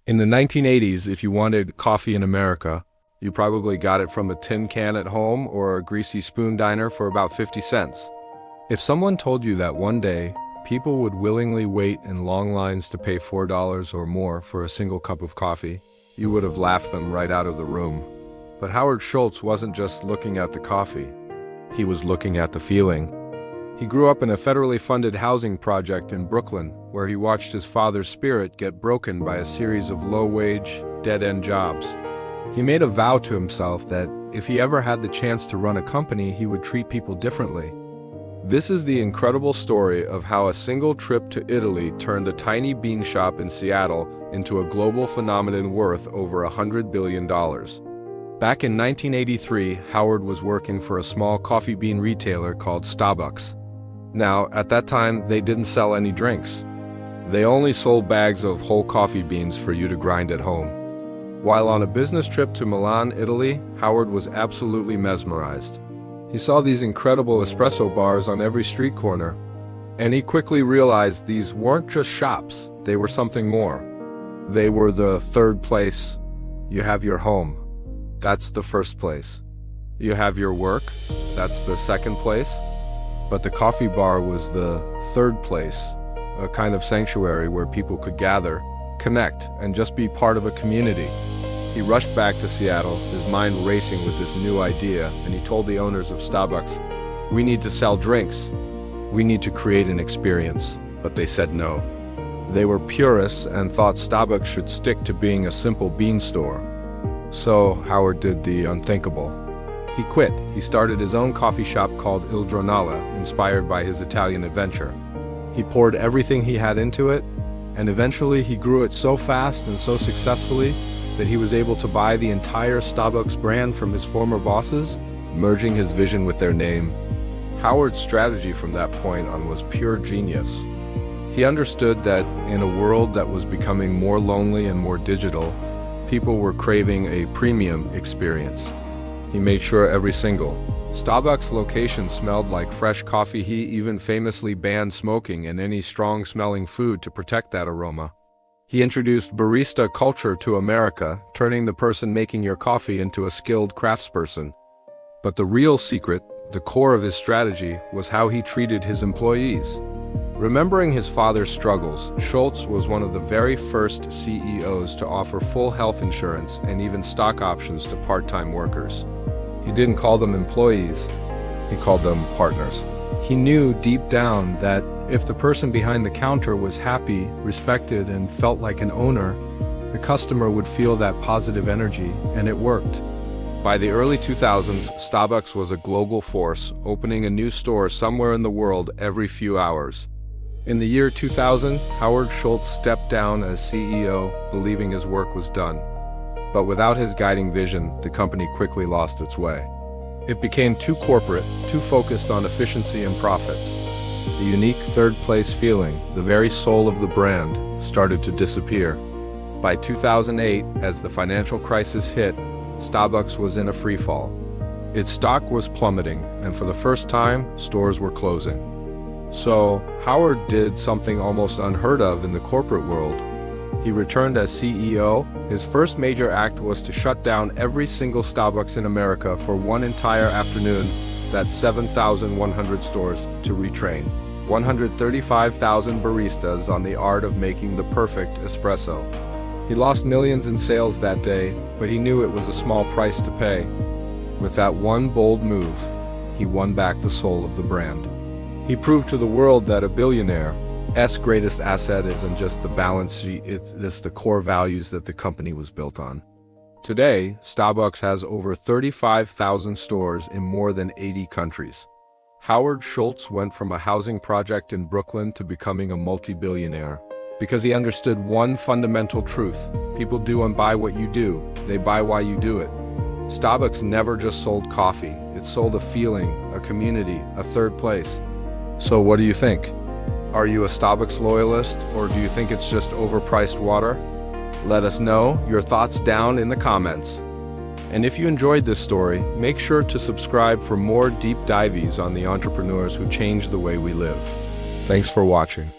In the 1980s, if you wanted coffee in America, you probably got it from a tin can at home or a greasy spoon diner for about 50 cents. If someone told you that one day, people would willingly wait in long lines to pay $4 or more for a single cup of coffee, you would have laughed them right out of the room. But Howard Schultz wasn't just looking at the coffee. He was looking at the feeling. He grew up in a federally funded housing project in Brooklyn, where he watched his father's spirit get broken by a series of low-wage, dead-end jobs. He made a vow to himself that if he ever had the chance to run a company, he would treat people differently. This is the incredible story of how a single trip to Italy turned a tiny bean shop in Seattle into a global phenomenon worth over $100 billion. Back in 1983, Howard was working for a small coffee bean retailer called Starbucks. Now, at that time, they didn't sell any drinks. They only sold bags of whole coffee beans for you to grind at home. While on a business trip to Milan, Italy, Howard was absolutely mesmerized. He saw these incredible espresso bars on every street corner, and he quickly realized these weren't just shops, they were something more. They were the third place. You have your home. That's the first place. You have your work. That's the second place. But the coffee bar was the third place, a kind of sanctuary where people could gather, connect, and just be part of a community. He rushed back to Seattle, his mind racing with this new idea, and he told the owners of Starbucks, "We need to sell drinks. We need to create an experience." But they said no. They were purists and thought Starbucks should stick to being a simple bean store. So Howard did the unthinkable. He quit. He started his own coffee shop called Il Giornale, inspired by his Italian adventure. He poured everything he had into it, and eventually he grew it so fast and so successfully that he was able to buy the entire Starbucks brand from his former bosses, merging his vision with their name. Howard's strategy from that point on was pure genius. He understood that in a world that was becoming more lonely and more digital, people were craving a premium experience. He made sure every single Starbucks location smelled like fresh coffee. He even famously banned smoking and any strong-smelling food to protect that aroma. He introduced barista culture to America, turning the person making your coffee into a skilled craftsperson. But the real secret, the core of his strategy, was how he treated his employees. Remembering his father's struggles, Schultz was one of the very first CEOs to offer full health insurance and even stock options to part-time workers. He didn't call them employees, he called them partners. He knew deep down that if the person behind the counter was happy, respected, and felt like an owner, the customer would feel that positive energy, and it worked. By the early 2000s, Starbucks was a global force, opening a new store somewhere in the world every few hours. In the year 2000, Howard Schultz stepped down as CEO, believing his work was done. But without his guiding vision, the company quickly lost its way. It became too corporate, too focused on efficiency and profits. The unique third-place feeling, the very soul of the brand, started to disappear. By 2008, as the financial crisis hit, Starbucks was in a freefall. Its stock was plummeting, and for the first time, stores were closing. So, Howard did something almost unheard of in the corporate world. He returned as CEO. His first major act was to shut down every single Starbucks in America for one entire afternoon. That's 7,100 stores to retrain 135,000 baristas on the art of making the perfect espresso. He lost millions in sales that day, but he knew it was a small price to pay. With that one bold move, he won back the soul of the brand. He proved to the world that a billionaire's greatest asset isn't just the balance sheet, it's the core values that the company was built on. Today, Starbucks has over 35,000 stores in more than 80 countries. Howard Schultz went from a housing project in Brooklyn to becoming a multi-billionaire because he understood one fundamental truth. People do and buy what you do. They buy why you do it. Starbucks never just sold coffee. It sold a feeling, a community, a third place. So what do you think? Are you a Starbucks loyalist, or do you think it's just overpriced water? Let us know your thoughts down in the comments. And if you enjoyed this story, make sure to subscribe for more deep dives on the entrepreneurs who changed the way we live. Thanks for watching.